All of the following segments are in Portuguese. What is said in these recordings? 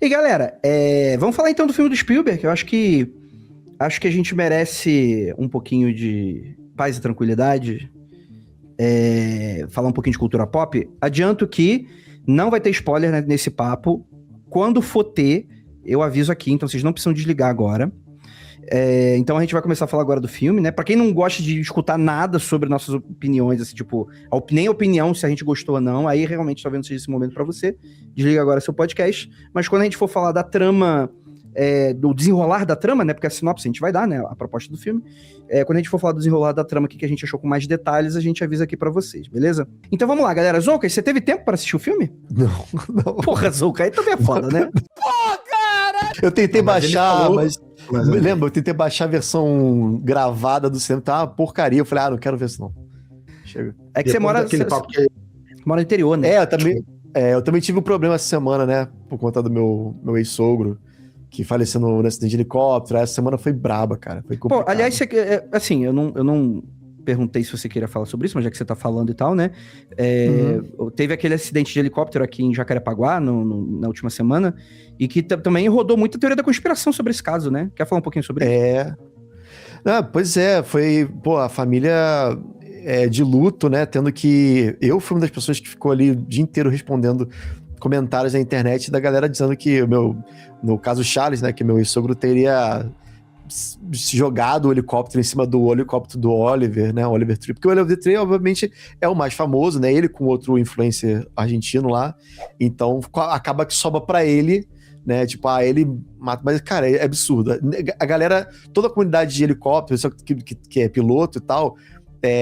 E galera, vamos falar então do filme do Spielberg. Eu acho que a gente merece um pouquinho de paz e tranquilidade. Falar um pouquinho de cultura pop. Adianto que não vai ter spoiler, né, nesse papo. Quando for ter, eu aviso aqui, então vocês não precisam desligar agora. Então a gente vai começar a falar agora do filme, né? Pra quem não gosta de escutar nada sobre nossas opiniões, assim, tipo, nem opinião se a gente gostou ou não, aí realmente talvez não seja esse momento pra você. Desliga agora seu podcast. Mas quando a gente for falar da trama, do desenrolar da trama, né? Porque a sinopse a gente vai dar, né? A proposta do filme. Quando a gente for falar do desenrolar da trama, o que a gente achou com mais detalhes, a gente avisa aqui pra vocês, beleza? Então vamos lá, galera. Zouka, você teve tempo pra assistir o filme? Não. Porra, Zouka, aí também é foda, né? Pô, cara! Eu tentei baixar, mas lembra, eu tentei baixar a versão gravada do cinema, tá uma porcaria. Eu falei, não quero ver isso não. Chega. É que você mora no interior, né? Eu também tive um problema essa semana, né? Por conta do meu ex-sogro, que faleceu no acidente de helicóptero. Essa semana foi braba, cara. Foi complicado. Pô, aliás, assim, eu não perguntei se você queria falar sobre isso, mas já que você tá falando e tal, né? Teve aquele acidente de helicóptero aqui em Jacarepaguá, na última semana, e que também rodou muita teoria da conspiração sobre esse caso, né? Quer falar um pouquinho sobre isso? Pois é, foi, a família de luto, né? Tendo que... Eu fui uma das pessoas que ficou ali o dia inteiro respondendo comentários na internet da galera dizendo que no caso Charles, né? Que meu ex-sogro teria jogado o helicóptero em cima do helicóptero do Oliver, né? O Oliver Tree. Porque o Oliver Tree, obviamente, é o mais famoso, né? Ele com outro influencer argentino lá. Então, acaba que sobra pra ele, né? Tipo, ele mata. Mas, cara, é absurdo. A galera, toda a comunidade de helicóptero, que é piloto e tal,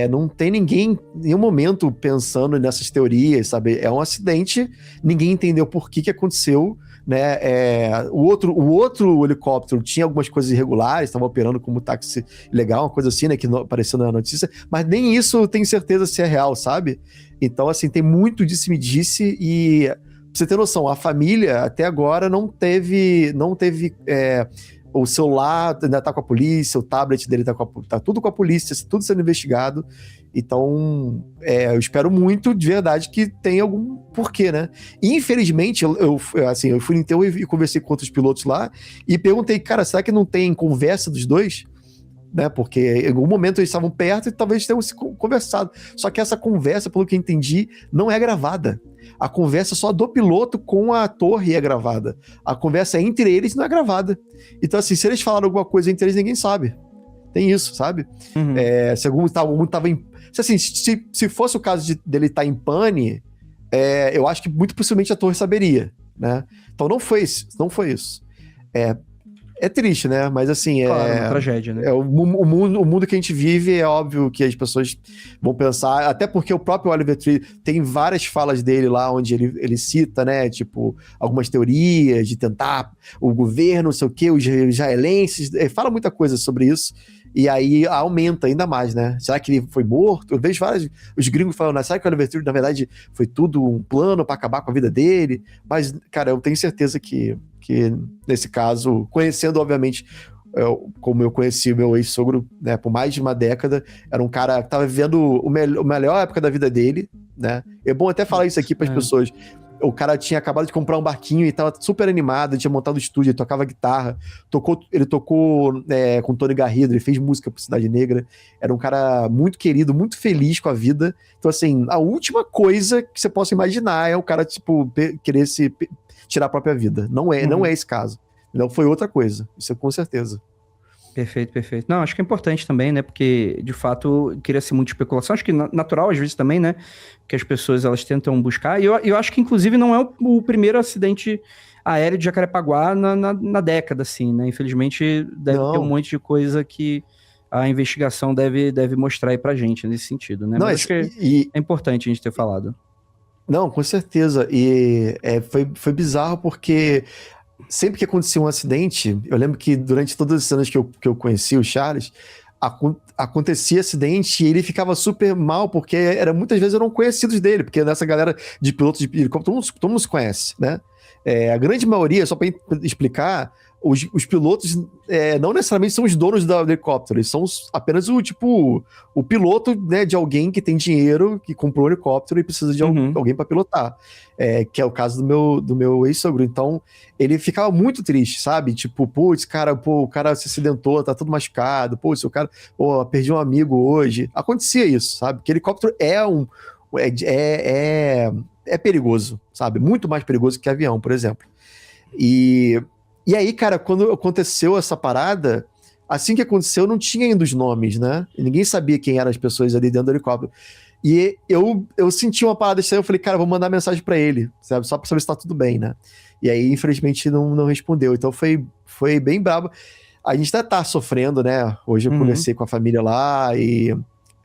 não tem ninguém em nenhum momento pensando nessas teorias, sabe? É um acidente, ninguém entendeu por que aconteceu, né? O outro helicóptero tinha algumas coisas irregulares, estava operando como táxi ilegal, uma coisa assim, né? Que apareceu na notícia, mas nem isso eu tenho certeza se é real, sabe? Então, assim, tem muito disse-me-disse e, pra você ter noção, a família até agora não teve o celular ainda tá com a polícia, o tablet dele tá tudo com a polícia, tudo sendo investigado. Então, eu espero muito, de verdade, que tenha algum porquê, né? E, infelizmente, eu fui no enterro e conversei com outros pilotos lá e perguntei, cara, será que não tem conversa dos dois? Né? Porque em algum momento eles estavam perto e talvez tenham se conversado. Só que essa conversa, pelo que eu entendi, não é gravada. A conversa só do piloto com a torre é gravada. A conversa entre eles não é gravada. Então, assim, se eles falaram alguma coisa entre eles, ninguém sabe. Tem isso, sabe? Uhum. Se algum tava em... Se fosse o caso dele estar em pane, eu acho que muito possivelmente a torre saberia, né? Então não foi isso. É triste, né? Mas assim, Claro, é uma tragédia, né? O mundo que a gente vive, é óbvio que as pessoas vão pensar, até porque o próprio Oliver Tree tem várias falas dele lá, onde ele cita, né? Tipo, algumas teorias de tentar o governo, não sei o quê, os israelenses, fala muita coisa sobre isso. E aí aumenta ainda mais, né? Será que ele foi morto? Eu vejo os gringos falando, será que o Oliver Tree, na verdade, foi tudo um plano para acabar com a vida dele? Mas, cara, eu tenho certeza que nesse caso, conhecendo, obviamente, como eu conheci o meu ex-sogro, né, por mais de uma década, era um cara que estava vivendo a melhor época da vida dele, né? É bom até falar isso aqui para as pessoas. O cara tinha acabado de comprar um barquinho e tava super animado, tinha montado o estúdio, ele tocava guitarra, ele tocou com o Tony Garrido, ele fez música pro Cidade Negra, era um cara muito querido, muito feliz com a vida. Então, assim, a última coisa que você possa imaginar é o cara, tipo, querer tirar a própria vida. Não é esse caso. Não foi outra coisa, isso é com certeza. Perfeito. Não, acho que é importante também, né? Porque, de fato, cria-se muita especulação. Acho que natural, às vezes, também, né? Que as pessoas, elas tentam buscar. E eu acho que, inclusive, não é o primeiro acidente aéreo de Jacarepaguá na década, assim, né? Infelizmente, deve ter um monte de coisa que a investigação deve mostrar aí pra gente, nesse sentido, né? Mas acho que é importante a gente ter falado. Não, com certeza. E foi bizarro porque... Sempre que acontecia um acidente, eu lembro que durante todos os anos que eu conheci o Charles, acontecia acidente e ele ficava super mal, porque muitas vezes eram conhecidos dele, porque nessa galera de pilotos de helicóptero, todo mundo se conhece, né? A grande maioria, só para explicar, os pilotos não necessariamente são os donos do helicóptero, eles são apenas o piloto, né, de alguém que tem dinheiro, que comprou um helicóptero e precisa de alguém para pilotar. Que é o caso do meu ex-sogro. Então, ele ficava muito triste, sabe? Tipo, putz, o cara se acidentou, tá todo machucado, putz, o cara, perdi um amigo hoje. Acontecia isso, sabe? Porque helicóptero é perigoso, sabe? Muito mais perigoso que avião, por exemplo. E aí, cara, quando aconteceu essa parada, assim que aconteceu, não tinha ainda os nomes, né? E ninguém sabia quem eram as pessoas ali dentro do helicóptero. E eu senti uma parada estranha, eu falei, cara, vou mandar mensagem pra ele, sabe? Só pra saber se tá tudo bem, né? E aí, infelizmente, não respondeu. Então foi bem brabo. A gente ainda tá sofrendo, né? Hoje eu conversei com a família lá e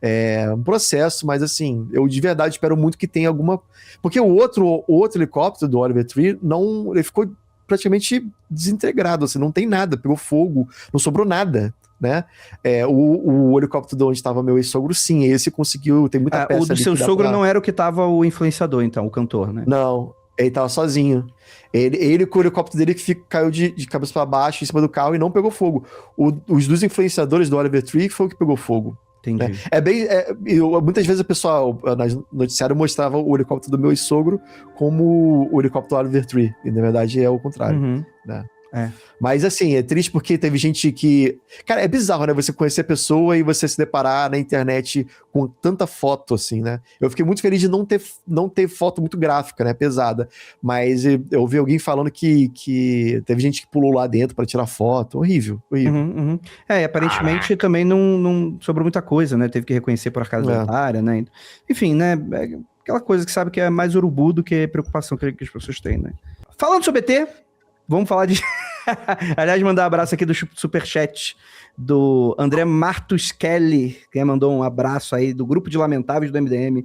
é um processo, mas assim, eu de verdade espero muito que tenha alguma... Porque o outro helicóptero do Oliver Tree, ele ficou praticamente desintegrado, assim, não tem nada, pegou fogo, não sobrou nada, né? O helicóptero de onde estava meu ex-sogro, sim, esse conseguiu, tem muita peça. O do seu sogro não era o que tava o influenciador, então, o cantor, né? Não, ele tava sozinho. Ele com o helicóptero dele que caiu de cabeça para baixo em cima do carro e não pegou fogo. Os dos influenciadores do Oliver Tree foi o que pegou fogo. Entendi. Muitas vezes o pessoal, no noticiário, mostrava o helicóptero do meu sogro como o helicóptero do Oliver Tree. E na verdade é o contrário. Né? Mas assim, é triste porque teve gente que... Cara, é bizarro, né? Você conhecer a pessoa e você se deparar na internet com tanta foto, assim, né? Eu fiquei muito feliz de não ter foto muito gráfica, né? Pesada. Mas eu ouvi alguém falando que teve gente que pulou lá dentro pra tirar foto. Horrível. Aparentemente também não sobrou muita coisa, né? Teve que reconhecer por acaso dentária, né? Enfim, né? Aquela coisa que sabe que é mais urubu do que preocupação que as pessoas têm, né? Falando sobre ET, vamos falar de... Aliás, mandar um abraço aqui do superchat do André Martus Kelly, que mandou um abraço aí do grupo de lamentáveis do MDM.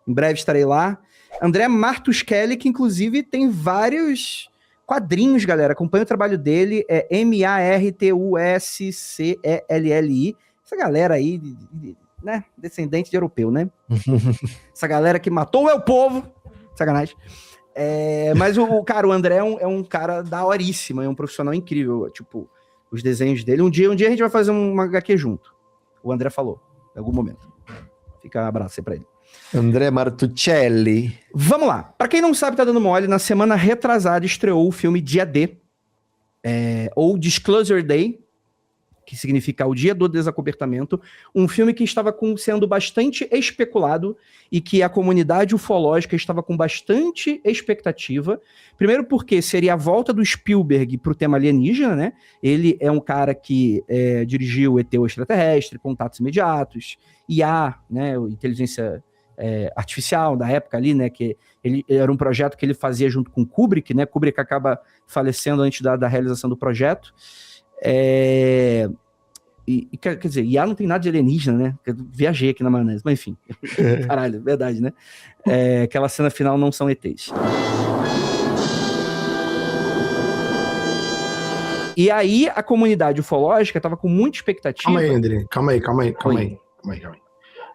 Em breve estarei lá. André Martus Kelly, que inclusive tem vários quadrinhos, galera. Acompanha o trabalho dele, é Martuscelli. Essa galera aí, né, descendente de europeu, né? Essa galera que matou o meu povo. Sacanagem. Mas o André é um cara daoríssimo, é um profissional incrível, tipo, os desenhos dele. Um dia a gente vai fazer uma HQ junto. O André falou, em algum momento. Fica um abraço aí pra ele. André Martuccelli. Vamos lá. Pra quem não sabe, tá dando mole, na semana retrasada estreou o filme Dia D, ou Disclosure Day, que significa o dia do desacobertamento, um filme que estava sendo bastante especulado e que a comunidade ufológica estava com bastante expectativa. Primeiro porque seria a volta do Spielberg para o tema alienígena, né? Ele é um cara que dirigiu ET o Extraterrestre, Contatos Imediatos, IA, né? Inteligência artificial da época ali, né? Que ele era um projeto que ele fazia junto com Kubrick, né? Kubrick acaba falecendo antes da realização do projeto. Quer dizer, IA não tem nada de alienígena, né? Eu viajei aqui na maionese, mas enfim. Caralho, verdade, né? Aquela cena final não são ETs. E aí a comunidade ufológica tava com muita expectativa. Calma aí, André. Calma aí.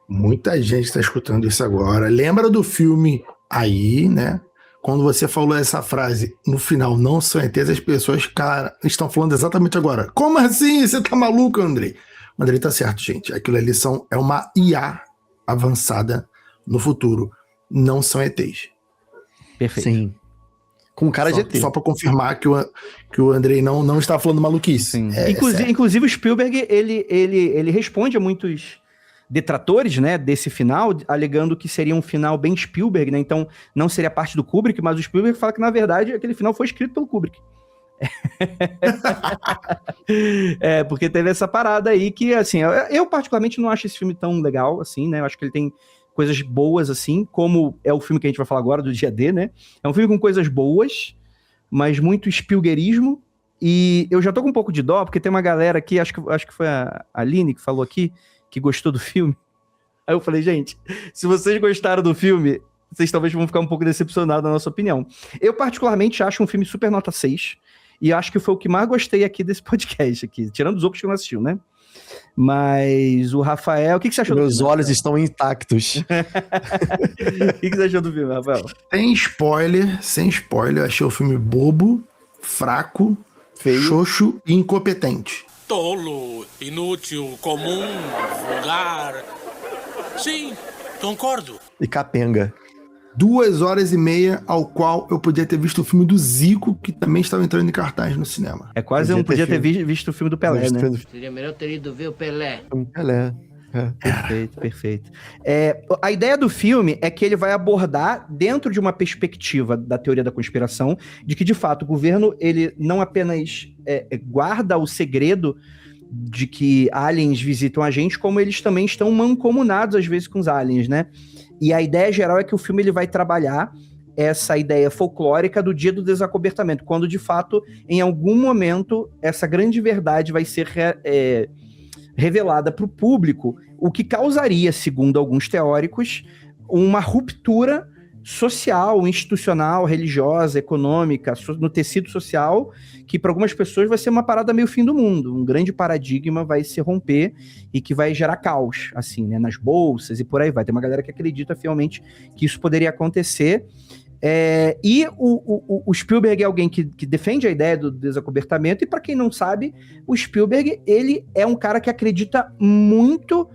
Muita gente está escutando isso agora. Lembra do filme aí, né? Quando você falou essa frase, no final, não são ETs, as pessoas, cara, estão falando exatamente agora. Como assim? Você tá maluco, André? O André tá certo, gente. Aquilo ali é uma IA avançada no futuro. Não são ETs. Perfeito. Sim. Com cara de ET. Só para confirmar que o Andrei não está falando maluquice. Inclusive o Spielberg, ele responde a muitos detratores, né, desse final, alegando que seria um final bem Spielberg, né, então não seria parte do Kubrick, mas o Spielberg fala que, na verdade, aquele final foi escrito pelo Kubrick. Porque teve essa parada aí que, assim, eu particularmente não acho esse filme tão legal, assim, né, eu acho que ele tem coisas boas, assim, como é o filme que a gente vai falar agora, do Dia D, né, é um filme com coisas boas, mas muito Spielbergismo, e eu já tô com um pouco de dó, porque tem uma galera aqui, acho que foi a Aline que falou aqui, que gostou do filme. Aí eu falei, gente, se vocês gostaram do filme, vocês talvez vão ficar um pouco decepcionados na nossa opinião. Eu particularmente acho um filme super nota 6, e acho que foi o que mais gostei aqui desse podcast, aqui, tirando os outros que não assistiu, né? Mas o Rafael, o que você achou Meus do filme? olhos estão intactos. O que você achou do filme, Rafael? Sem spoiler, achei o filme bobo, fraco, Feio. xoxo e incompetente. Tolo, inútil, comum, vulgar. Sim, concordo. E capenga. 2h30, ao qual eu podia ter visto o filme do Zico, que também estava entrando em cartaz no cinema. É quase eu não podia ter visto o filme do Pelé, né? Seria melhor ter ido ver o Pelé. Pelé. Perfeito. A ideia do filme é que ele vai abordar dentro de uma perspectiva da teoria da conspiração, de que, de fato, o governo ele não apenas guarda o segredo de que aliens visitam a gente, como eles também estão mancomunados, às vezes, com os aliens, né? E a ideia geral é que o filme ele vai trabalhar essa ideia folclórica do dia do desacobertamento, quando, de fato, em algum momento, essa grande verdade vai ser revelada para o público, o que causaria, segundo alguns teóricos, uma ruptura social, institucional, religiosa, econômica, no tecido social, que para algumas pessoas vai ser uma parada meio fim do mundo. Um grande paradigma vai se romper e que vai gerar caos, assim, né, nas bolsas e por aí vai. Tem uma galera que acredita fielmente que isso poderia acontecer. E o Spielberg é alguém que defende a ideia do desacobertamento, e para quem não sabe, o Spielberg, ele é um cara que acredita muito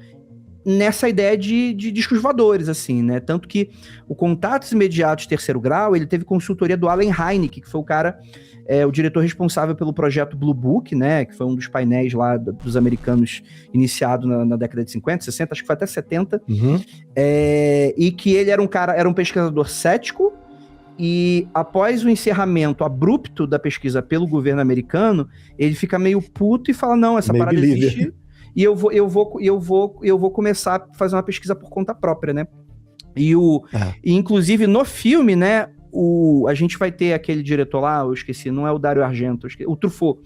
nessa ideia de discos voadores, assim, né? Tanto que o Contatos Imediatos Terceiro Grau, ele teve consultoria do Allen Hynek, que foi o cara, o diretor responsável pelo projeto Blue Book, né? Que foi um dos painéis lá dos americanos iniciado na década de 50, 60, acho que foi até 70. Uhum. E que ele era um pesquisador cético, e após o encerramento abrupto da pesquisa pelo governo americano, ele fica meio puto e fala, não, essa parada existe, e eu vou começar a fazer uma pesquisa por conta própria, né? E inclusive no filme, né, a gente vai ter aquele diretor lá, eu esqueci, não é o Dario Argento, o Truffaut.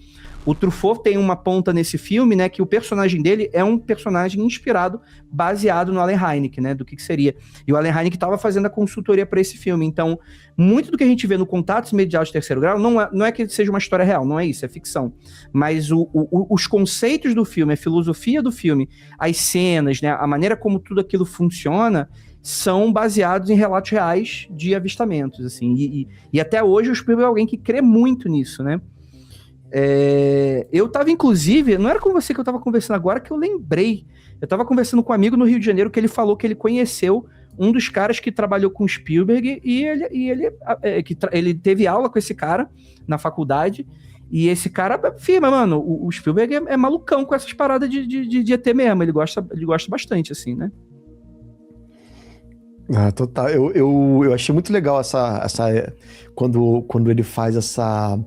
O Truffaut tem uma ponta nesse filme, né, que o personagem dele é um personagem inspirado, baseado no Allen Hynek, né, do que seria. E o Allen Hynek estava fazendo a consultoria para esse filme. Então, muito do que a gente vê no Contatos Imediatos de Terceiro Grau não é que seja uma história real, não é isso, é ficção. Mas os conceitos do filme, a filosofia do filme, as cenas, né, a maneira como tudo aquilo funciona, são baseados em relatos reais de avistamentos, assim. E até hoje o Spielberg é alguém que crê muito nisso, né? Eu tava, inclusive, não era com você que eu tava conversando agora, que eu lembrei. Eu tava conversando com um amigo no Rio de Janeiro que ele falou que ele conheceu um dos caras que trabalhou com Spielberg e ele teve aula com esse cara na faculdade. E esse cara afirma, mano, o Spielberg é malucão com essas paradas de ET mesmo. Ele gosta bastante, assim, né? Total. Eu achei muito legal essa quando ele faz essa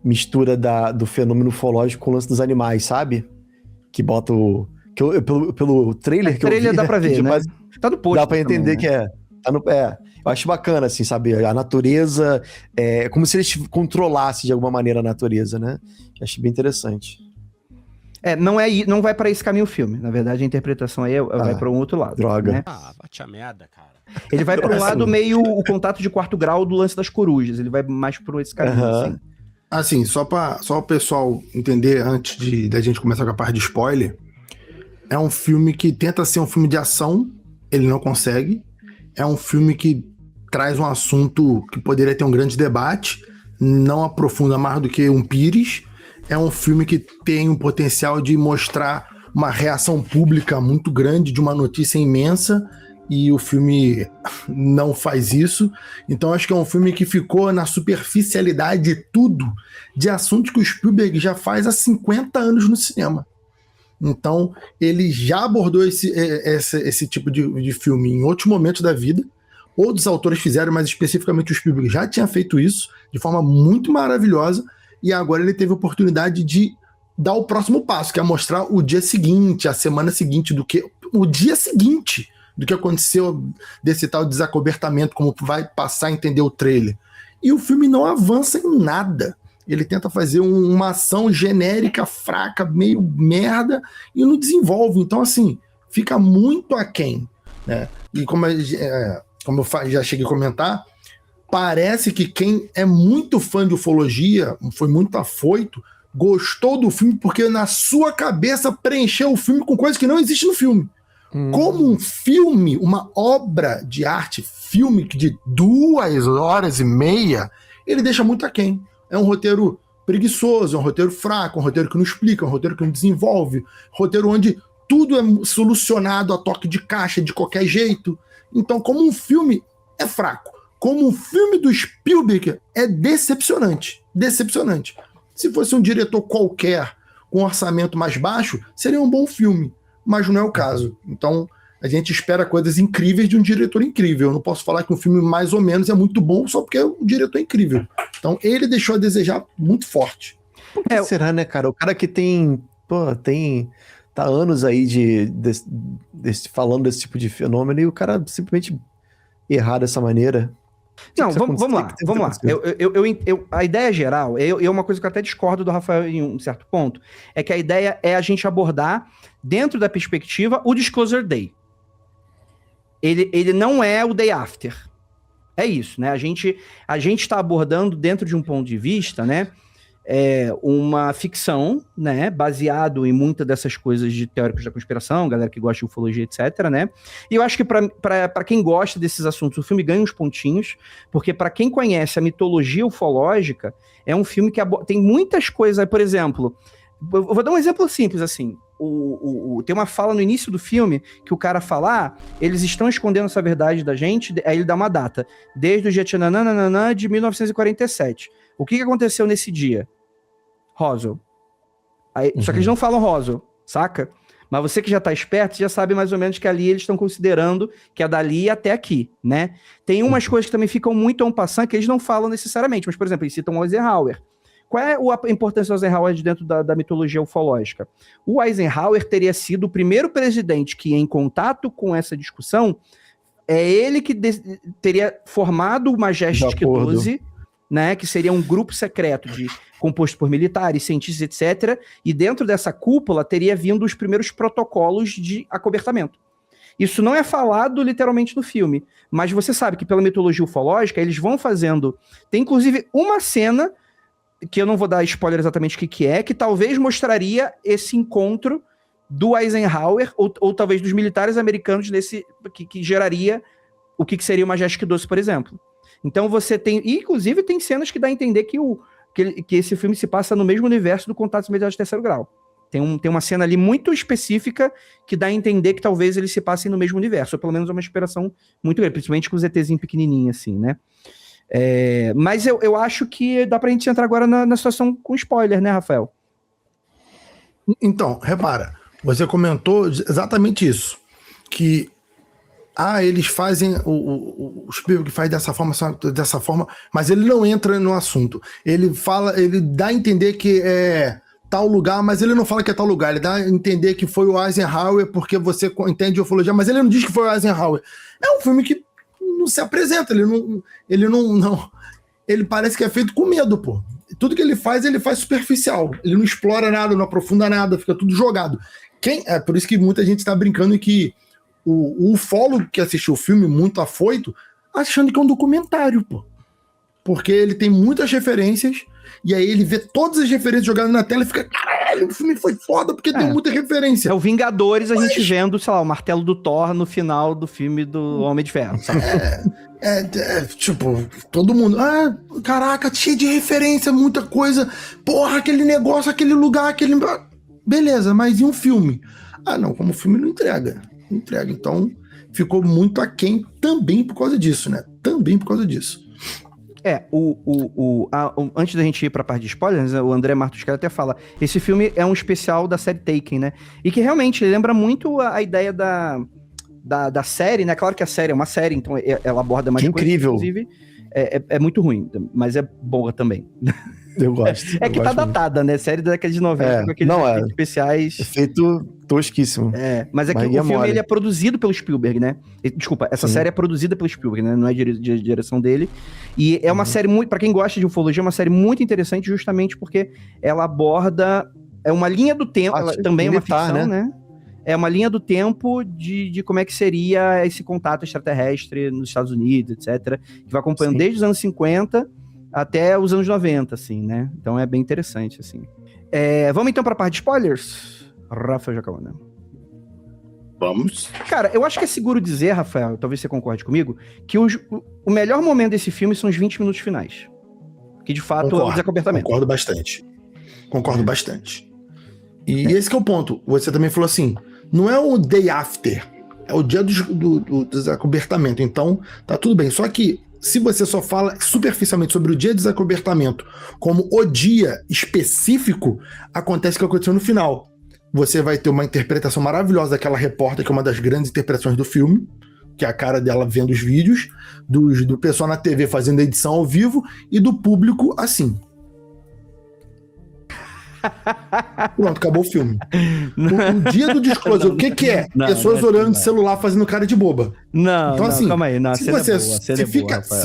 mistura do fenômeno ufológico com o lance dos animais, sabe? Que bota pelo trailer que eu vi... trailer dá pra ver, né? Tá no post. Dá pra entender também, né? Eu acho bacana, assim, sabe? A natureza, como se eles controlassem de alguma maneira a natureza, né? Eu achei bem interessante. Não vai pra esse caminho o filme. Na verdade, a interpretação aí vai pra um outro lado. Droga. Né? Bate a merda, cara. Ele vai pra um lado meio o contato de quarto grau do lance das corujas. Ele vai mais por esse caminho, assim. Assim, só o pessoal entender, antes da gente começar com a parte de spoiler, é um filme que tenta ser um filme de ação, ele não consegue. É um filme que traz um assunto que poderia ter um grande debate, não aprofunda mais do que um Pires. É um filme que tem o potencial de mostrar uma reação pública muito grande de uma notícia imensa, e o filme não faz isso. Então acho que é um filme que ficou na superficialidade de tudo, de assuntos que o Spielberg já faz há 50 anos no cinema. Então ele já abordou esse tipo de filme em outros momentos da vida. Outros autores fizeram, mas especificamente o Spielberg já tinha feito isso de forma muito maravilhosa, e agora ele teve a oportunidade de dar o próximo passo, que é mostrar o dia seguinte, a semana seguinte, o dia seguinte do que aconteceu desse tal desacobertamento, como vai passar a entender o trailer. E o filme não avança em nada. Ele tenta fazer uma ação genérica, fraca, meio merda, e não desenvolve. Então, assim, fica muito aquém, né? E como eu já cheguei a comentar, parece que quem é muito fã de ufologia, foi muito afoito, gostou do filme porque na sua cabeça preencheu o filme com coisas que não existem no filme. Como um filme, uma obra de arte, filme de 2h30, ele deixa muito aquém. É um roteiro preguiçoso, é um roteiro fraco, é um roteiro que não explica, é um roteiro que não desenvolve, roteiro onde tudo é solucionado a toque de caixa, de qualquer jeito. Então, como um filme, é fraco. Como um filme do Spielberg, é decepcionante. Decepcionante. Se fosse um diretor qualquer, com um orçamento mais baixo, seria um bom filme. Mas não é o caso. Então, a gente espera coisas incríveis de um diretor incrível. Eu não posso falar que um filme mais ou menos é muito bom só porque o diretor é incrível. Então, ele deixou a desejar muito forte. Por que será, né, cara? O cara que tem... Pô, tá anos aí falando desse tipo de fenômeno e o cara simplesmente errar dessa maneira. Não, vamos lá. A ideia geral, uma coisa que eu até discordo do Rafael em um certo ponto, é que a ideia é a gente abordar, dentro da perspectiva, o Disclosure Day. Ele não é o Day After. É isso, né? A gente está abordando, dentro de um ponto de vista, né? Uma ficção, né, baseado em muitas dessas coisas de teóricos da conspiração, galera que gosta de ufologia, etc, né, e eu acho que para quem gosta desses assuntos, o filme ganha uns pontinhos, porque para quem conhece a mitologia ufológica, é um filme que tem muitas coisas, por exemplo, eu vou dar um exemplo simples, assim, tem uma fala no início do filme, que o cara fala, eles estão escondendo essa verdade da gente, aí ele dá uma data, desde o dia de 1947. O que aconteceu nesse dia? Roswell. Só que eles não falam Roswell, saca? Mas você que já tá esperto, já sabe mais ou menos que ali eles estão considerando que é dali até aqui, né? Tem umas coisas que também ficam muito en passant que eles não falam necessariamente, mas, por exemplo, eles citam o Eisenhower. Qual é a importância do Eisenhower dentro da mitologia ufológica? O Eisenhower teria sido o primeiro presidente que, em contato com essa discussão, é ele que teria formado o Majestic 12, né, que seria um grupo secreto composto por militares, cientistas, etc. E dentro dessa cúpula teria vindo os primeiros protocolos de acobertamento. Isso não é falado literalmente no filme, mas você sabe que pela mitologia ufológica eles vão fazendo... Tem inclusive uma cena, que eu não vou dar spoiler exatamente o que é, que talvez mostraria esse encontro do Eisenhower, ou talvez dos militares americanos que geraria o que seria o Majestic 12, por exemplo. Então você tem... Inclusive tem cenas que dá a entender que esse filme se passa no mesmo universo do Contatos Imediatos de Terceiro Grau. Tem uma cena ali muito específica que dá a entender que talvez eles se passem no mesmo universo, ou pelo menos uma inspiração muito grande, principalmente com o ZTzinho pequenininho, assim, né? Mas eu acho que dá pra gente entrar agora na situação com spoiler, né, Rafael? Então, repara, você comentou exatamente isso, que eles fazem, o Spielberg faz dessa forma, mas ele não entra no assunto. Ele dá a entender que é tal lugar, mas ele não fala que é tal lugar. Ele dá a entender que foi o Eisenhower, porque você entende ufologia, mas ele não diz que foi o Eisenhower. É um filme que não se apresenta, ele parece que é feito com medo, pô. Tudo que ele faz superficial. Ele não explora nada, não aprofunda nada, fica tudo jogado. Por isso que muita gente tá brincando que o ufólogo que assistiu o filme muito afoito, achando que é um documentário, pô. Porque ele tem muitas referências, e aí ele vê todas as referências jogadas na tela e fica, caralho, o filme foi foda porque tem muita referência. É o Vingadores, gente vendo, sei lá, o martelo do Thor no final do filme do Homem de Ferro, sabe? Tipo, todo mundo, caraca, cheio de referência, muita coisa, porra, aquele negócio, aquele lugar, beleza, mas e um filme? Não, como o filme não entrega. Então ficou muito aquém também por causa disso, né? Também por causa disso. Antes da gente ir pra parte de spoilers, o André Martuscali até fala, esse filme é um especial da série Taken, né? E que realmente lembra muito a ideia da série, né? Claro que a série é uma série, então ela aborda mais coisas, incrível. Inclusive, é muito ruim, mas é boa também. Eu gosto. Que tá datada, né? Série da década de 90, com aqueles efeitos especiais. Efeito tosquíssimo. Mas é que o filme ele é produzido pelo Spielberg, né? Desculpa, essa série é produzida pelo Spielberg, né? Não é de direção dele. E é uma série muito... Pra quem gosta de ufologia, é uma série muito interessante justamente porque ela aborda... É uma linha do tempo, ela também é uma ficção, né? É uma linha do tempo de como é que seria esse contato extraterrestre nos Estados Unidos, etc. Que vai acompanhando desde os anos 50 até os anos 90, assim, né? Então é bem interessante, assim. Vamos então pra parte de spoilers? Rafael Jacaúna. Vamos. Cara, eu acho que é seguro dizer, Rafael, talvez você concorde comigo, que o melhor momento desse filme são os 20 minutos finais. Que de fato é o desacobertamento. Concordo bastante. E esse que é o ponto. Você também falou assim, não é o day after, é o dia do desacobertamento. Então, tá tudo bem. Só que, se você só fala superficialmente sobre o dia de desacobertamento como o dia específico, acontece o que aconteceu no final. Você vai ter uma interpretação maravilhosa daquela repórter, que é uma das grandes interpretações do filme, que é a cara dela vendo os vídeos, do pessoal na TV fazendo a edição ao vivo, e do público assim. Pronto, acabou o filme. O dia do disclosure, o que é? Pessoas olhando de celular fazendo cara de boba. Então, assim, calma aí. Se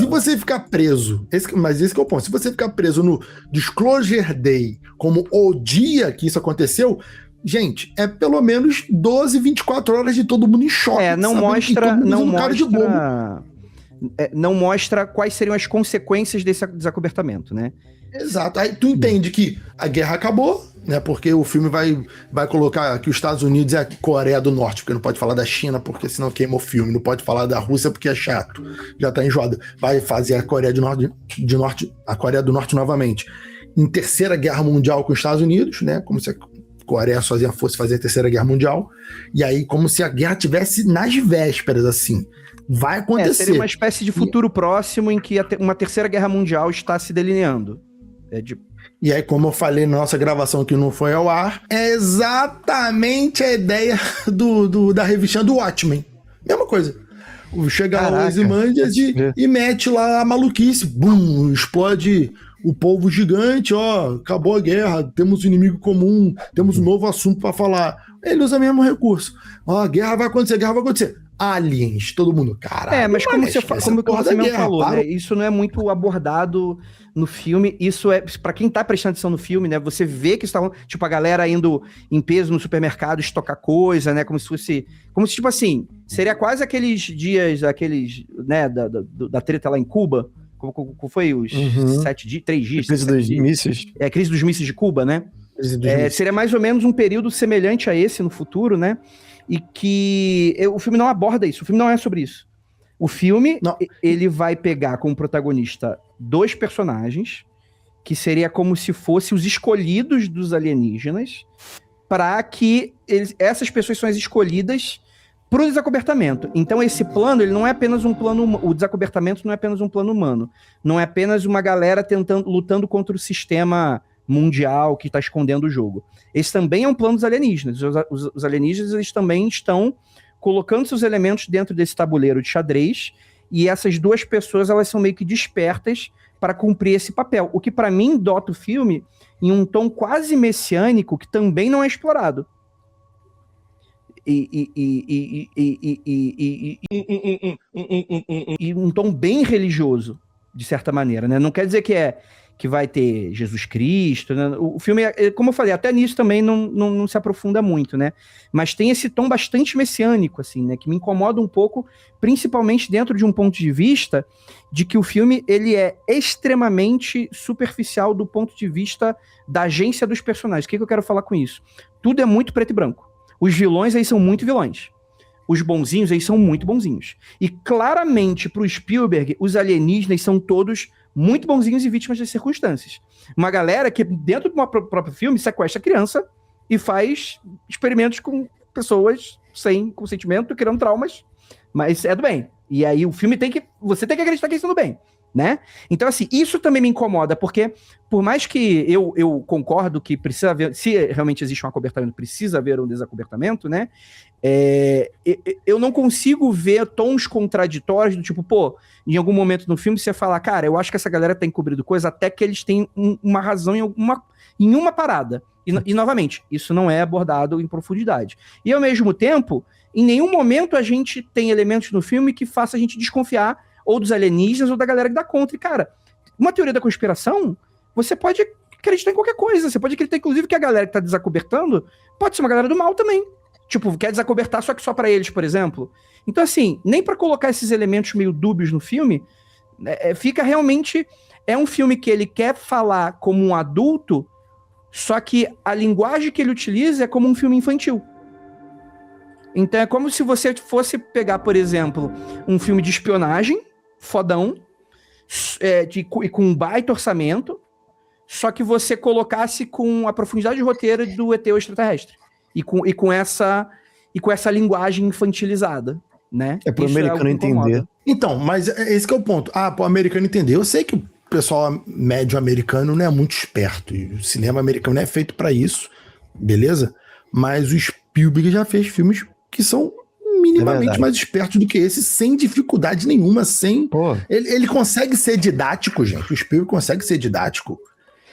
você ficar preso, mas esse que é o ponto, se você ficar preso no Disclosure Day como o dia que isso aconteceu, gente, é pelo menos 12, 24 horas de todo mundo em choque. Não mostra quais seriam as consequências desse desacobertamento, né? Exato. Aí tu entende que a guerra acabou, né? Porque o filme vai colocar que os Estados Unidos é a Coreia do Norte, porque não pode falar da China, porque senão queima o filme. Não pode falar da Rússia, porque é chato. Já tá enjoado. Vai fazer a Coreia do Norte, a Coreia do Norte novamente. Em Terceira Guerra Mundial com os Estados Unidos, né? Como se a Coreia sozinha fosse fazer a Terceira Guerra Mundial. E aí, como se a guerra tivesse nas vésperas, assim. Vai acontecer. Seria uma espécie de futuro próximo em que uma Terceira Guerra Mundial está se delineando. E aí, como eu falei na nossa gravação que não foi ao ar, é exatamente a ideia da revistinha do Watchmen. Mesma coisa. Chega lá os Imandias e mete lá a maluquice. Bum, explode o polvo gigante, ó, acabou a guerra, temos um inimigo comum, temos um novo assunto pra falar. Ele usa o mesmo recurso. Ó, a guerra vai acontecer. Aliens, todo mundo, caralho. Mas como você mesmo falou, né? Isso não é muito abordado no filme. Isso é, pra quem tá prestando atenção no filme, né? Você vê que estavam, tipo, a galera indo em peso no supermercado estocar coisa, né? Como se, tipo assim, seria quase aqueles dias, né, da treta lá em Cuba. Como foi os 3 dias? Crise dos mísseis. Crise dos mísseis de Cuba, né? Seria mais ou menos um período semelhante a esse no futuro, né? E que o filme não aborda isso, o filme não é sobre isso. O filme, ele vai pegar como protagonista 2 personagens, que seria como se fossem os escolhidos dos alienígenas, para que essas pessoas são as escolhidas para o desacobertamento. Então esse plano, ele não é apenas um plano, o desacobertamento não é apenas um plano humano, não é apenas uma galera lutando contra o sistema mundial que está escondendo o jogo. Esse também é um plano dos alienígenas. Os alienígenas, eles também estão colocando seus elementos dentro desse tabuleiro de xadrez, e essas 2 pessoas, elas são meio que despertas para cumprir esse papel, o que para mim dota o filme em um tom quase messiânico que também não é explorado. E um tom bem religioso, de certa maneira, né? Não quer dizer que vai ter Jesus Cristo, né? O filme, como eu falei, até nisso também não se aprofunda muito, né? Mas tem esse tom bastante messiânico, assim, né? Que me incomoda um pouco, principalmente dentro de um ponto de vista de que o filme, ele é extremamente superficial do ponto de vista da agência dos personagens. O que eu quero falar com isso? Tudo é muito preto e branco. Os vilões aí são muito vilões. Os bonzinhos aí são muito bonzinhos. E claramente, pro Spielberg, os alienígenas são todos muito bonzinhos e vítimas das circunstâncias. Uma galera que, dentro do próprio filme, sequestra a criança e faz experimentos com pessoas sem consentimento, criando traumas, mas é do bem. E aí você tem que acreditar que isso é do bem, né? Então, assim, isso também me incomoda, porque por mais que eu concordo que precisa haver, se realmente existe um acobertamento, precisa haver um desacobertamento, né? Eu não consigo ver tons contraditórios do tipo, pô, em algum momento no filme você fala, cara, eu acho que essa galera tá encobrindo coisa até que eles têm uma razão em uma parada. E novamente, isso não é abordado em profundidade. E ao mesmo tempo, em nenhum momento a gente tem elementos no filme que faça a gente desconfiar ou dos alienígenas ou da galera que dá contra. E, cara, uma teoria da conspiração, você pode acreditar em qualquer coisa. Você pode acreditar, inclusive, que a galera que tá desacobertando pode ser uma galera do mal também. Tipo, quer desacobertar só pra eles, por exemplo. Então, assim, nem pra colocar esses elementos meio dúbios no filme, fica realmente é um filme que ele quer falar como um adulto, só que a linguagem que ele utiliza é como um filme infantil. Então é como se você fosse pegar, por exemplo, um filme de espionagem, fodão, e com um baita orçamento, só que você colocasse com a profundidade de roteiro do ET o Extraterrestre. E com essa linguagem infantilizada, né? É pro americano entender. Então, mas esse que é o ponto. Pro americano entender. Eu sei que o pessoal médio americano não é muito esperto. E o cinema americano não é feito pra isso, beleza? Mas o Spielberg já fez filmes que são minimamente mais espertos do que esse, sem dificuldade nenhuma, Ele consegue ser didático, gente. O Spielberg consegue ser didático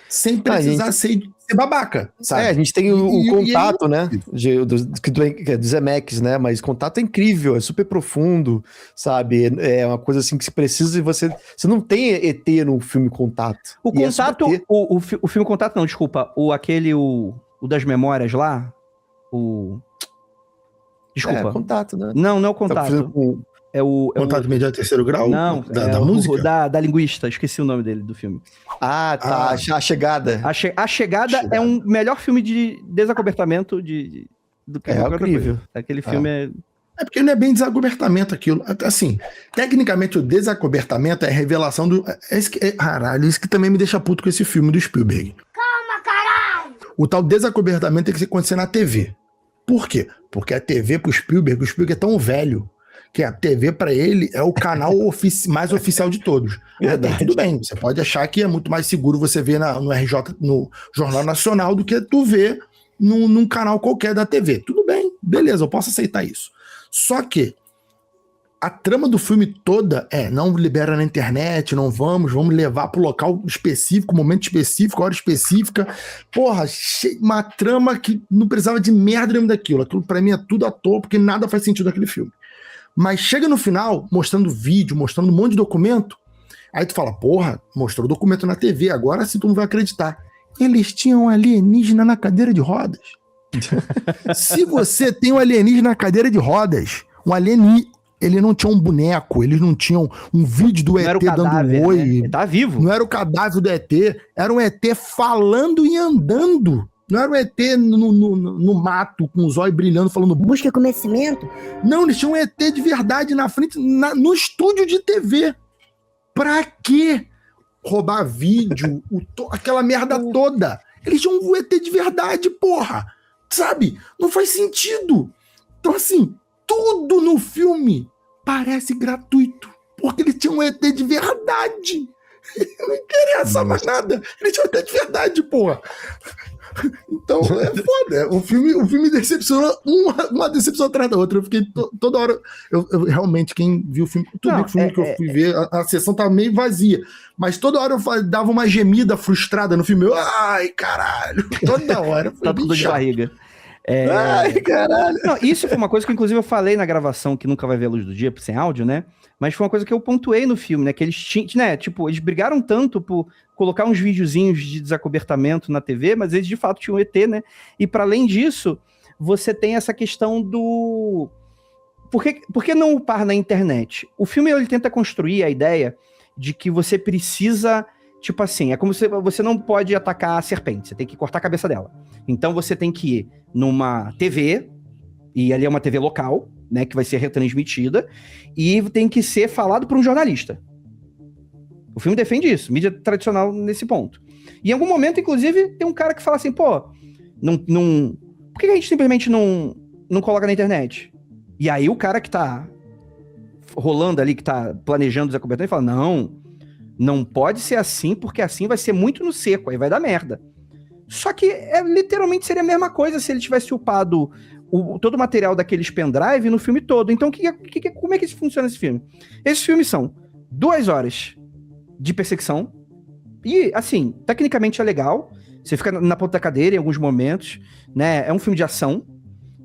sem precisar ser babaca, sabe? A gente tem o contato, né? Do Zemeckis, né? Mas contato é incrível, é super profundo, sabe? É uma coisa assim que se precisa e você não tem ET no filme Contato. O Contato, o filme Contato não, desculpa. O das memórias lá, Desculpa. É, Contato, né? Não é o Contato. Contato imediato terceiro grau? Não, da música? Da linguista, esqueci o nome dele, do filme. Ah, tá. A Chegada. A Chegada é um melhor filme de desacobertamento do que qualquer incrível. Aquele filme É porque não é bem desacobertamento aquilo. Assim, tecnicamente o desacobertamento é a revelação do... Caralho, isso que também me deixa puto com esse filme do Spielberg. Calma, caralho! O tal desacobertamento tem que acontecer na TV. Por quê? Porque a TV pro Spielberg, o Spielberg é tão velho que a TV pra ele é o canal mais oficial de todos. Então, tudo bem, você pode achar que é muito mais seguro você ver no RJ, no Jornal Nacional, do que tu ver num canal qualquer da TV. Tudo bem, beleza, eu posso aceitar isso. Só que a trama do filme toda não libera na internet, não vamos levar pro local específico, momento específico, hora específica. Porra, uma trama que não precisava de merda nenhuma daquilo. Aquilo pra mim é tudo à toa, porque nada faz sentido naquele filme. Mas chega no final, mostrando vídeo, mostrando um monte de documento, aí tu fala, porra, mostrou o documento na TV, agora sim tu não vai acreditar. Eles tinham um alienígena na cadeira de rodas. Se você tem um alienígena na cadeira de rodas, ele não tinha um boneco, eles não tinham um vídeo do ET dando um oi. Né? Ele tá vivo. Não era o cadáver do ET, era um ET falando e andando. Não era um ET no mato, com os olhos brilhando, falando busca conhecimento. Não, eles tinham um ET de verdade na frente, no estúdio de TV. Pra quê? Roubar vídeo, aquela merda toda. Eles tinham um ET de verdade, porra. Sabe? Não faz sentido. Então, assim, tudo no filme parece gratuito, porque ele tinha um ET de verdade. Não interessa mais nada. Ele tinha um ET de verdade, porra. Então, é foda. O filme decepcionou uma decepção atrás da outra. Eu fiquei toda hora... Eu realmente, quem viu o filme... Tudo bem que o filme que eu fui ver, a sessão tava meio vazia. Mas toda hora eu dava uma gemida frustrada no filme. Ai, caralho. Toda hora. Tá tudo de barriga. Ai, caralho. Não, isso foi uma coisa que, inclusive, eu falei na gravação, que nunca vai ver a luz do dia, sem áudio, né? Mas foi uma coisa que eu pontuei no filme, né? Que eles tinham, né? Tipo, eles brigaram tanto por colocar uns videozinhos de desacobertamento na TV, mas eles de fato tinham ET, né? E para além disso, você tem essa questão do... Por que não upar na internet? O filme, ele tenta construir a ideia de que você precisa... Tipo assim, é como se você não pode atacar a serpente, você tem que cortar a cabeça dela. Então você tem que ir numa TV, e ali é uma TV local, né, que vai ser retransmitida, e tem que ser falado por um jornalista. O filme defende isso, mídia tradicional nesse ponto. E em algum momento, inclusive, tem um cara que fala assim, pô, por que a gente simplesmente não coloca na internet? E aí o cara que tá rolando ali, que tá planejando o desacobertamento, fala, não pode ser assim, porque assim vai ser muito no seco, aí vai dar merda. Só que literalmente seria a mesma coisa se ele tivesse upado todo o material daqueles pendrive no filme todo. Então, como é que funciona esse filme? Esses filmes são 2 horas de perseguição e, assim, tecnicamente é legal. Você fica na ponta da cadeira em alguns momentos, né? É um filme de ação,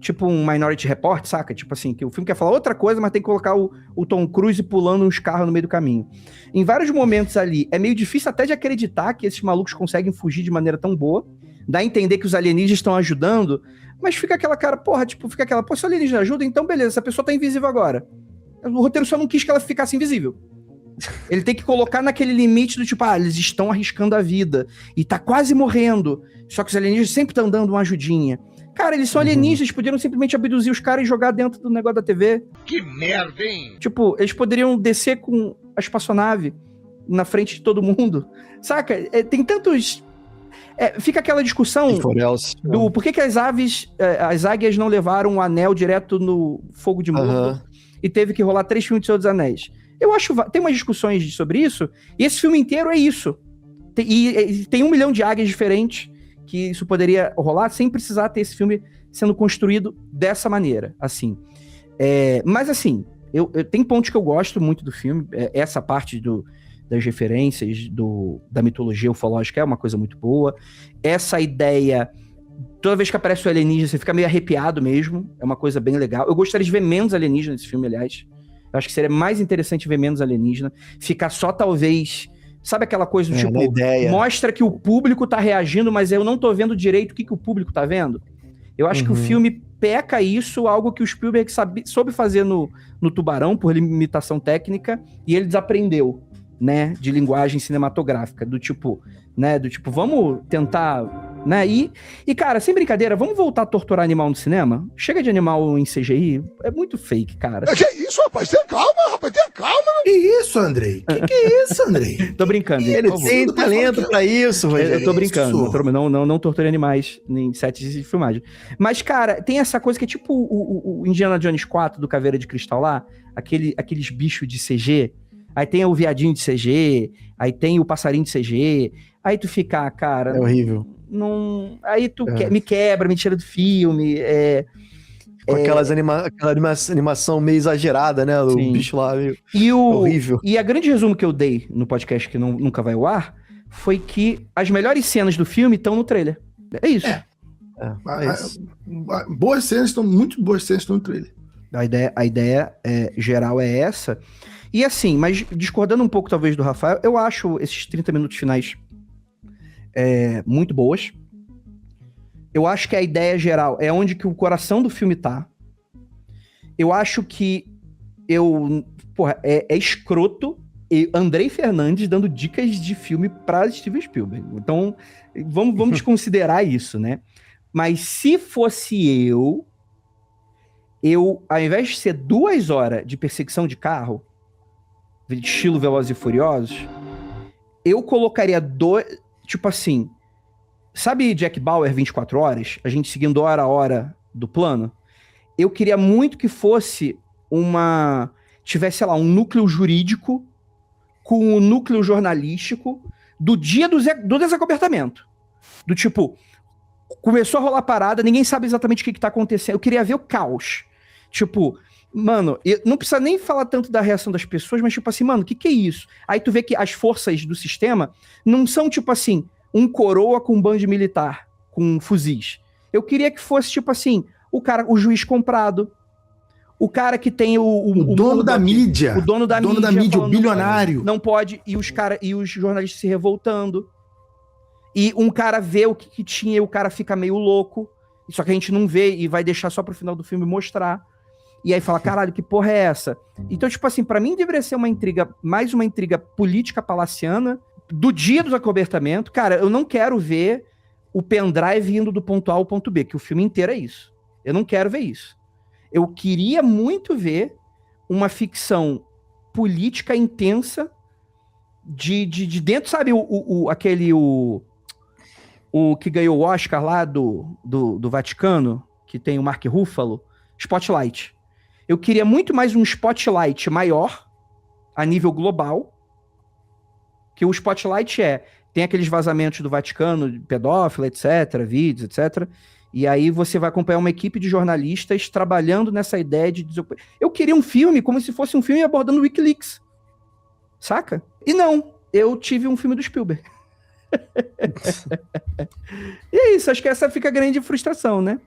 tipo um Minority Report, saca? Tipo assim, que o filme quer falar outra coisa, mas tem que colocar o Tom Cruise pulando uns carros no meio do caminho. Em vários momentos ali, é meio difícil até de acreditar que esses malucos conseguem fugir de maneira tão boa. Dá a entender que os alienígenas estão ajudando, mas fica aquela cara, pô, se o alienígena ajuda, então beleza, essa pessoa tá invisível agora. O roteiro só não quis que ela ficasse invisível. Ele tem que colocar naquele limite do tipo, eles estão arriscando a vida e tá quase morrendo, só que os alienígenas sempre estão dando uma ajudinha. Cara, eles são alienígenas, poderiam simplesmente abduzir os caras e jogar dentro do negócio da TV. Que merda, hein? Tipo, eles poderiam descer com a espaçonave na frente de todo mundo. Saca? Tem tantos... fica aquela discussão do por que as águias não levaram o anel direto no fogo de Mordor e teve que rolar 3 filmes de Senhor dos Anéis. Eu acho... Tem umas discussões sobre isso, e esse filme inteiro é isso. Tem 1 milhão de águias diferentes que isso poderia rolar sem precisar ter esse filme sendo construído dessa maneira, assim. Mas, assim, tem pontos que eu gosto muito do filme, essa parte das referências, da mitologia ufológica é uma coisa muito boa. Essa ideia, toda vez que aparece o alienígena, você fica meio arrepiado mesmo, é uma coisa bem legal. Eu gostaria de ver menos alienígena nesse filme, aliás. Eu acho que seria mais interessante ver menos alienígena, ficar só, talvez... Sabe aquela coisa do tipo, mostra que o público tá reagindo, mas eu não tô vendo direito o que o público tá vendo? Eu acho que o filme peca isso, algo que o Spielberg soube fazer no Tubarão, por limitação técnica, e ele desaprendeu, né, de linguagem cinematográfica, do tipo, vamos tentar, né, e cara, sem brincadeira, vamos voltar a torturar animal no cinema? Chega de animal em CGI, é muito fake, cara. Que isso, rapaz? Tenha calma. Que isso, Andrei? Que é isso, Andrei? Tô brincando. Ele tem talento pra isso, Rogério. Eu tô brincando. Não torture animais em sets de filmagem. Mas, cara, tem essa coisa que é tipo o Indiana Jones 4 do Caveira de Cristal lá, aqueles bichos de CG. Aí tem o viadinho de CG, aí tem o passarinho de CG. Aí tu fica, cara... É horrível. Aí tu me quebra, me tira do filme. Com aquela animação meio exagerada, né? Do bicho lá, meio horrível. E a grande resumo que eu dei no podcast que nunca vai ao ar foi que as melhores cenas do filme estão no trailer. É isso. Boas cenas, muito boas cenas estão no trailer. A ideia geral é essa. E assim, mas discordando um pouco talvez do Rafael, eu acho esses 30 minutos finais muito boas. Eu acho que a ideia geral é onde que o coração do filme tá. Eu acho que é escroto e Andrei Fernandes dando dicas de filme pra Steven Spielberg. Então, vamos desconsiderar isso, né? Mas se fosse eu, ao invés de ser 2 horas de perseguição de carro, de estilo Velozes e Furiosos, eu colocaria tipo assim, sabe Jack Bauer 24 horas? A gente seguindo hora a hora do plano? Eu queria muito que fosse tivesse, sei lá, um núcleo jurídico com o núcleo jornalístico do dia do desacobertamento. Do tipo, começou a rolar parada, ninguém sabe exatamente o que tá acontecendo. Eu queria ver o caos. Tipo, mano, não precisa nem falar tanto da reação das pessoas, mas tipo assim, mano, o que é isso? Aí tu vê que as forças do sistema não são tipo assim, um coroa com um bando militar, com fuzis. Eu queria que fosse tipo assim, o juiz comprado, o cara que tem o dono da mídia. O dono da mídia, o bilionário. Não pode, e os jornalistas se revoltando. E um cara vê o que tinha e o cara fica meio louco. Só que a gente não vê e vai deixar só pro final do filme mostrar. E aí fala, caralho, que porra é essa? Então, tipo assim, pra mim deveria ser mais uma intriga política palaciana do dia do acobertamento. Cara, eu não quero ver o pendrive indo do ponto A ao ponto B, que o filme inteiro é isso. Eu não quero ver isso. Eu queria muito ver uma ficção política intensa de dentro, sabe, o que ganhou o Oscar lá do Vaticano, que tem o Mark Ruffalo, Spotlight. Eu queria muito mais um Spotlight maior, a nível global, que o Spotlight tem aqueles vazamentos do Vaticano, pedófilo, etc., vídeos, etc., e aí você vai acompanhar uma equipe de jornalistas trabalhando nessa ideia de... Eu queria um filme como se fosse um filme abordando o WikiLeaks, saca? E não, eu tive um filme do Spielberg. E é isso, acho que essa fica a grande frustração, né?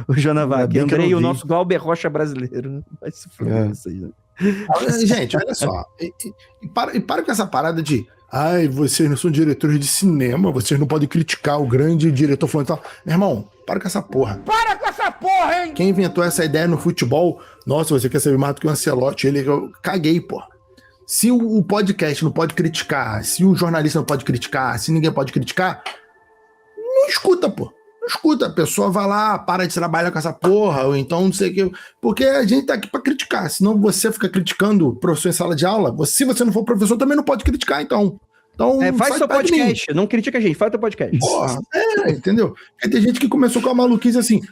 O Jonavac, Andrei, o nosso Glauber Rocha brasileiro. Vai se fuder isso aí, né? Gente, olha só. E para com essa parada de vocês não são diretores de cinema, vocês não podem criticar o grande diretor fulano e tal. Meu irmão, para com essa porra. Para com essa porra, hein? Quem inventou essa ideia no futebol? Nossa, você quer saber mais do que o Ancelotti? Eu caguei, pô. Se o podcast não pode criticar, se o jornalista não pode criticar, se ninguém pode criticar, não escuta, pô. Não escuta. A pessoa vai lá, para de trabalhar com essa porra, ou então não sei o que. Porque a gente tá aqui pra criticar. Senão você fica criticando o professor em sala de aula. Se você não for professor, também não pode criticar, então. Então, faz seu podcast, não critica a gente, faz teu podcast. Porra, entendeu? Porque tem gente que começou com a maluquice assim,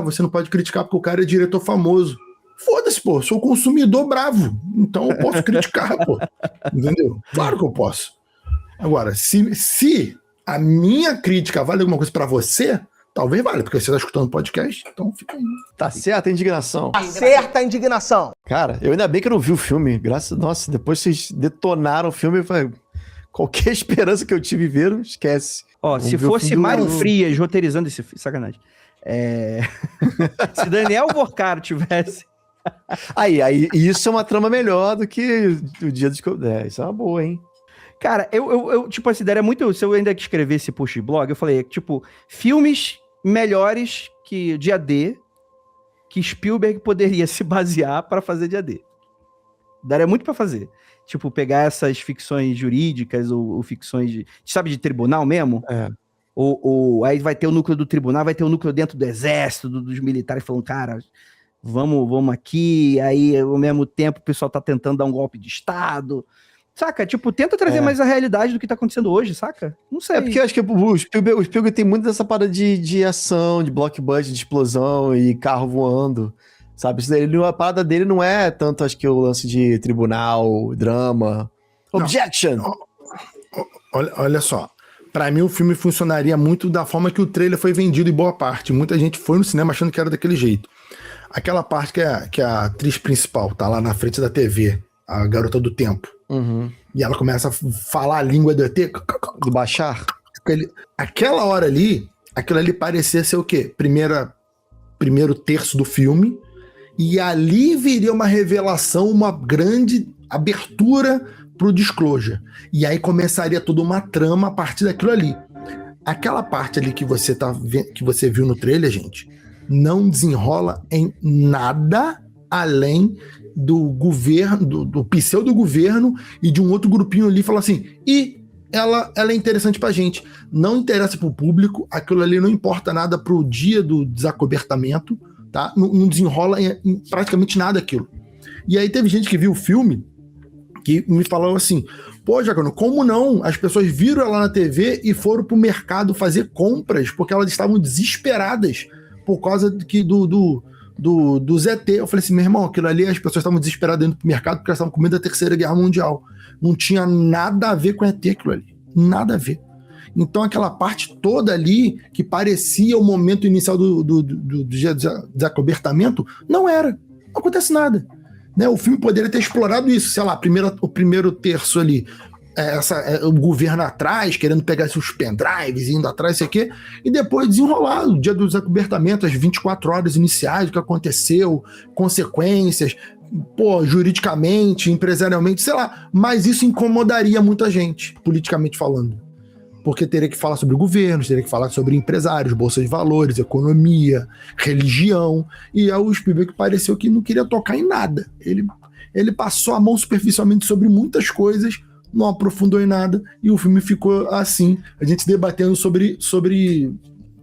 você não pode criticar porque o cara é diretor famoso. Foda-se, pô, sou consumidor bravo, então eu posso criticar, pô. Entendeu? Claro que eu posso. Agora, se a minha crítica vale alguma coisa pra você, talvez vale, porque você tá escutando podcast, então fica aí. Tá certa a indignação. Acerta a indignação. Cara, eu ainda bem que eu não vi o filme. Nossa, depois vocês detonaram o filme, eu falei, qualquer esperança que eu tive ver, esquece. Ó, se fosse Mário Frias roteirizando esse sacanagem. Se Daniel Vorcaro tivesse... Aí, isso é uma trama melhor do que o dia dos... isso é uma boa, hein? Cara, eu tipo, essa ideia é muito... Se eu ainda escrever esse post de blog, eu falei, tipo, filmes melhores que Dia D, que Spielberg poderia se basear para fazer Dia D. Daria muito pra fazer. Tipo, pegar essas ficções jurídicas ou ficções de... Sabe, de tribunal mesmo? Aí vai ter o núcleo do tribunal, vai ter o núcleo dentro do exército, dos militares falando, cara, vamos aqui, aí ao mesmo tempo o pessoal tá tentando dar um golpe de Estado, saca? Tipo, tenta trazer mais a realidade do que tá acontecendo hoje, saca? Não sei. É porque eu acho que o Spielberg tem muito dessa parada de ação, de blockbuster, de explosão e carro voando, sabe? Isso daí, a parada dele não é tanto, acho que o lance de tribunal, drama, objection! Olha só. Pra mim, o filme funcionaria muito da forma que o trailer foi vendido em boa parte. Muita gente foi no cinema achando que era daquele jeito. Aquela parte que a atriz principal tá lá na frente da TV, a garota do tempo. Uhum. E ela começa a falar a língua do ET. Do Bashar. Aquela hora ali, aquilo ali parecia ser o quê? Primeiro terço do filme. E ali viria uma revelação, uma grande abertura pro disclosure. E aí começaria toda uma trama a partir daquilo ali. Aquela parte ali que você viu no trailer, gente, não desenrola em nada além do governo, do pseudo-governo e de um outro grupinho ali falar assim, ela é interessante pra gente. Não interessa pro público, aquilo ali não importa nada pro dia do desacobertamento, tá? Não desenrola em praticamente nada aquilo. E aí teve gente que viu o filme que me falou assim, pô, Giacono, como não? As pessoas viram ela na TV e foram pro mercado fazer compras porque elas estavam desesperadas por causa do ZT. Eu falei assim, meu irmão, aquilo ali as pessoas estavam desesperadas dentro do mercado porque elas estavam com medo da Terceira Guerra Mundial. Não tinha nada a ver com ET aquilo ali. Nada a ver. Então aquela parte toda ali, que parecia o momento inicial do desacobertamento, não era. Não acontece nada. Né? O filme poderia ter explorado isso, sei lá, o primeiro terço ali, o governo atrás, querendo pegar seus pendrives, indo atrás, sei o quê, e depois desenrolar o dia do desacobertamento, as 24 horas iniciais, o que aconteceu, consequências, juridicamente, empresarialmente, sei lá, mas isso incomodaria muita gente, politicamente falando. Porque teria que falar sobre governos, teria que falar sobre empresários, bolsa de valores, economia, religião, e aí o Spielberg pareceu que não queria tocar em nada. Ele passou a mão superficialmente sobre muitas coisas, não aprofundou em nada, e o filme ficou assim, a gente debatendo sobre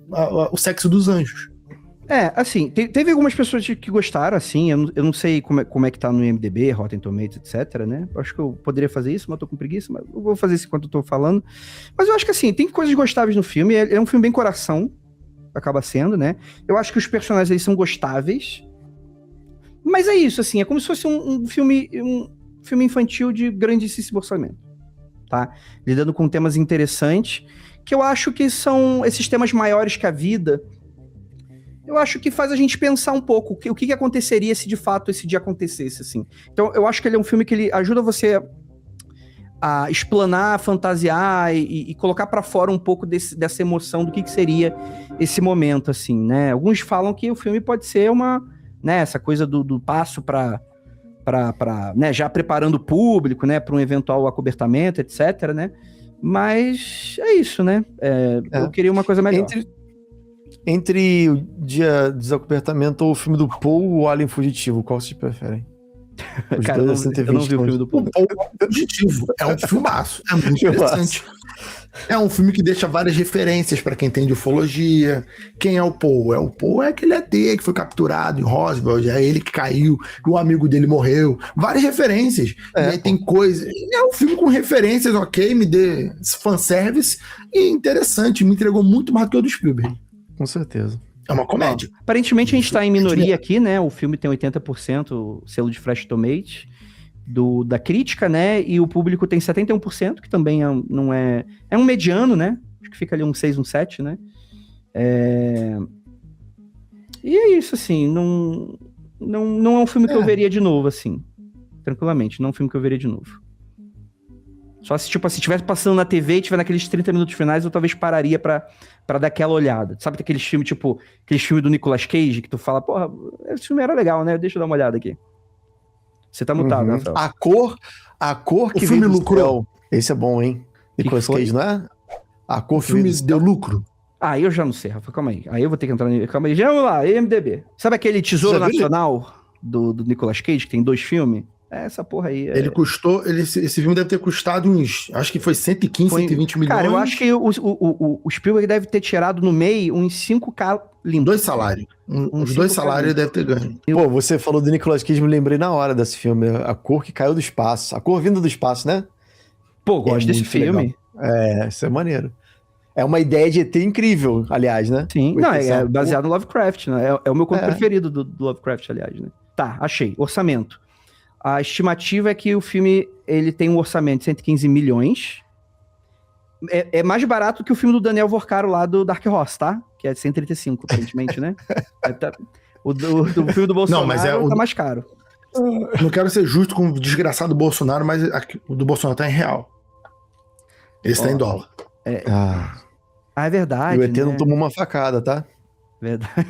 o sexo dos anjos. Assim, teve algumas pessoas que gostaram, assim, eu não sei como é que tá no IMDb, Rotten Tomatoes, etc, né? Acho que eu poderia fazer isso, mas eu tô com preguiça, mas eu vou fazer isso enquanto eu tô falando. Mas eu acho que, assim, tem coisas gostáveis no filme, é um filme bem coração, acaba sendo, né? Eu acho que os personagens aí são gostáveis, mas é isso, assim, é como se fosse um filme infantil de grandíssimo orçamento, tá? Lidando com temas interessantes, que eu acho que são esses temas maiores que a vida. Eu acho que faz a gente pensar um pouco o que aconteceria se de fato esse dia acontecesse, assim. Então, eu acho que ele é um filme que ele ajuda você a explanar, fantasiar e colocar pra fora um pouco dessa emoção do que seria esse momento, assim, né? Alguns falam que o filme pode ser né, essa coisa do passo pra né, já preparando o público, né, para um eventual acobertamento, etc, né? Mas é isso, né? Eu queria uma coisa melhor. Entre o dia do desacobertamento ou o filme do Paul ou o Alien Fugitivo, qual vocês preferem? Os Cara, eu dois não, devem ter eu não visto vi o filme do Paul. O Fugitivo é um filmaço, é muito interessante. É um filme que deixa várias referências para quem entende ufologia. Quem é o Paul? O Paul é aquele ET que foi capturado em Roswell, é ele que caiu, o amigo dele morreu. Várias referências. E aí tem coisa. É um filme com referências, ok, me dê fanservice e interessante, me entregou muito mais do que o do Spielberg. Com certeza. É uma comédia. Aparentemente a gente tá em minoria aqui, né? O filme tem 80% selo de Fresh Tomate da crítica, né? E o público tem 71%, que também não é... É um mediano, né? Acho que fica ali um 6, um 7, né? E é isso, assim, não é um filme que eu veria de novo, assim. Tranquilamente, não é um filme que eu veria de novo. Só se, tipo, se estivesse passando na TV e tiver naqueles 30 minutos finais, eu talvez pararia pra dar aquela olhada. Sabe aqueles filmes, tipo, aqueles filmes do Nicolas Cage, que tu fala, porra, esse filme era legal, né? Deixa eu dar uma olhada aqui. Você tá mutado, Rafael. A cor que o filme vem do lucrou. céu. Esse é bom, hein? Nicolas Cage, não é? A cor O que vem filme do céu. deu lucro. Ah, eu já não sei, Rafa, calma aí. Aí eu vou ter que entrar... Calma aí, já vamos lá, IMDB. Sabe aquele Tesouro Já viu Nacional do Nicolas Cage, que tem 2 filmes? Essa porra aí. Ele custou. Esse filme deve ter custado uns. Acho que foi 115, 120 milhões. Cara, eu acho que o Spielberg deve ter tirado no meio uns 5K limpo. 2 salários. Os 2 salários ele deve ter ganho. Pô, você falou do Nicolas Cage, me lembrei na hora desse filme. A cor que caiu do espaço. A cor vinda do espaço, né? Pô, gosto desse muito filme. legal. Isso é maneiro. É uma ideia de ET incrível, aliás, né? Sim, O não, ET é baseado no Lovecraft, né? É o meu conto É. preferido do Lovecraft, aliás, né? Tá, achei. Orçamento. A estimativa é que o filme ele tem um orçamento de 115 milhões. É mais barato que o filme do Daniel Vorcaro lá do Dark Horse, tá? Que é de 135, aparentemente, né? O filme do Bolsonaro Não, mas tá mais caro. Não quero ser justo com o desgraçado Bolsonaro, mas o do Bolsonaro tá em real. Esse tá em dólar. É verdade, E o ET né? não tomou uma facada, tá? Verdade.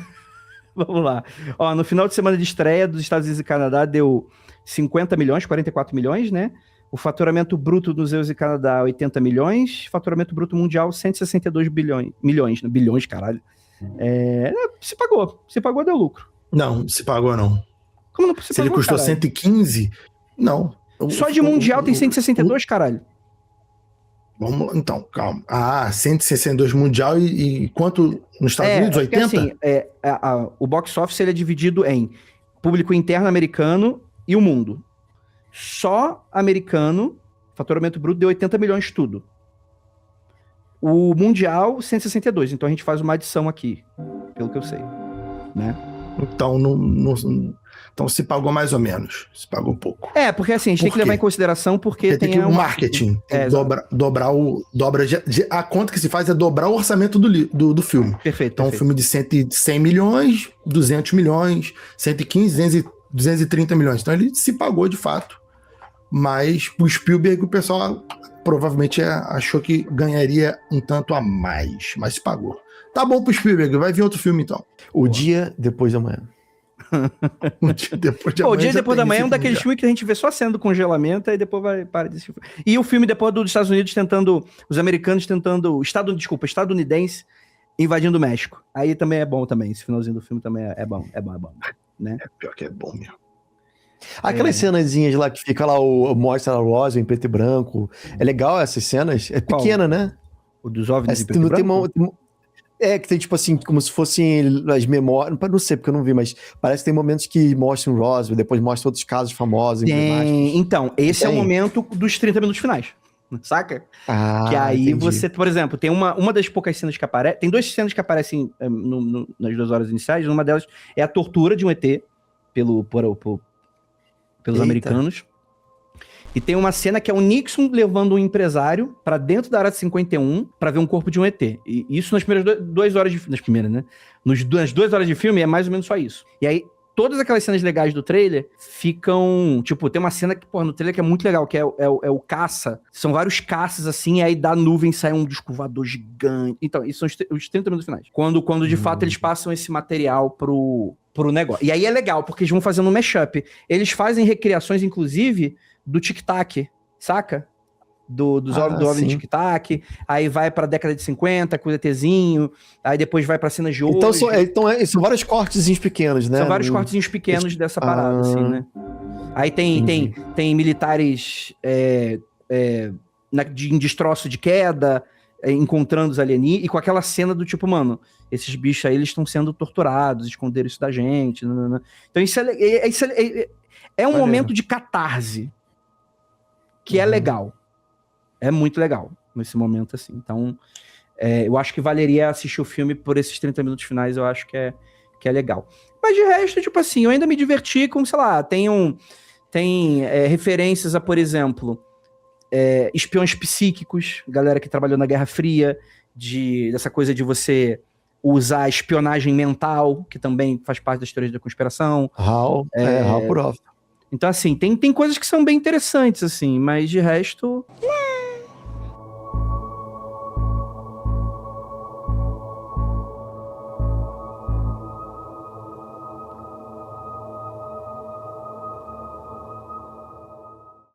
Vamos lá. Ó, no final de semana de estreia dos Estados Unidos e Canadá deu 50 milhões, 44 milhões, né? O faturamento bruto dos Estados Unidos e Canadá, 80 milhões. Faturamento bruto mundial, 162 milhões, né? Bilhões, caralho. Se pagou, deu lucro. Não, se pagou não. Como não se Se ele pagou, custou caralho? 115, não. Só de mundial tem 162, caralho. Vamos lá, então, calma. 162 mundial e quanto nos Estados Unidos? Porque 80? assim, o box office ele é dividido em público interno americano e o mundo. Só americano, faturamento bruto deu 80 milhões tudo. O mundial, 162. Então a gente faz uma adição aqui, pelo que eu sei, né? Então, então se pagou mais ou menos. Se pagou um pouco. Porque assim, a gente tem que levar em consideração porque tem que o marketing. Tem que dobra a conta que se faz é dobrar o orçamento do filme. Perfeito. Então, um filme de 100 milhões, 200 milhões, 115, 230 milhões. Então, ele se pagou de fato. Mas o Spielberg, o pessoal provavelmente achou que ganharia um tanto a mais. Mas se pagou. Tá bom pro Spielberg, vai vir outro filme então. O Dia Depois da Manhã. O Dia Depois da O Manhã. Dia já Depois tem da Manhã é um esse daqueles filme filmes que a gente vê só a cena do congelamento e depois vai para desse filme. E o filme depois dos Estados Unidos os americanos tentando, estadunidense invadindo o México. Aí também é bom também, esse finalzinho do filme também é bom, né? já. Pior que é bom mesmo. Aquelas cenazinhas lá que fica lá, mostra a Rosa em preto e branco. É legal essas cenas? É Qual? pequena, né? O dos OVNIs em preto e Tem branco? que tem tipo assim, como se fossem as memórias. Não sei porque eu não vi, mas parece que tem momentos que mostram Roswell, depois mostra outros casos famosos, emblemáticos. Então, esse é o Tem. momento dos 30 minutos finais, saca? Que aí entendi. você, por exemplo, tem uma das poucas cenas que aparece, tem 2 cenas que aparecem nas 2 horas iniciais, uma delas é a tortura de um ET pelos Eita. americanos. E tem uma cena que é o Nixon levando um empresário pra dentro da área 51 pra ver um corpo de um ET. E isso nas primeiras 2 horas de filme. Nas primeiras, né? Nas 2 horas de filme é mais ou menos só isso. E aí, todas aquelas cenas legais do trailer ficam... Tipo, tem uma cena que, no trailer que é muito legal, que é o caça. São vários caças, assim, e aí da nuvem sai um disco voador gigante. Então, isso são os 30 minutos finais. Quando de fato, eles passam esse material pro negócio. E aí é legal, porque eles vão fazendo um mashup. Eles fazem recriações, inclusive, do tic-tac, saca? Do OVNI tic-tac, aí vai pra década de 50 com o ETzinho, aí depois vai pra cenas de hoje. Então são vários cortezinhos pequenos, né? São vários cortezinhos pequenos dessa parada, assim, né? Aí tem militares em destroço de queda, encontrando os alienígenas, e com aquela cena do tipo, mano, esses bichos aí, eles estão sendo torturados, esconderam isso da gente. Nanana. Então isso é um momento de catarse, que é legal. É muito legal, nesse momento, assim. Então, eu acho que valeria assistir o filme por esses 30 minutos finais, eu acho que é legal. Mas de resto, tipo assim, eu ainda me diverti com, sei lá, tem referências a, por exemplo, espiões psíquicos, galera que trabalhou na Guerra Fria, dessa coisa de você usar espionagem mental, que também faz parte das teorias da conspiração. Hal por off. Então, assim, tem coisas que são bem interessantes, assim, mas de resto...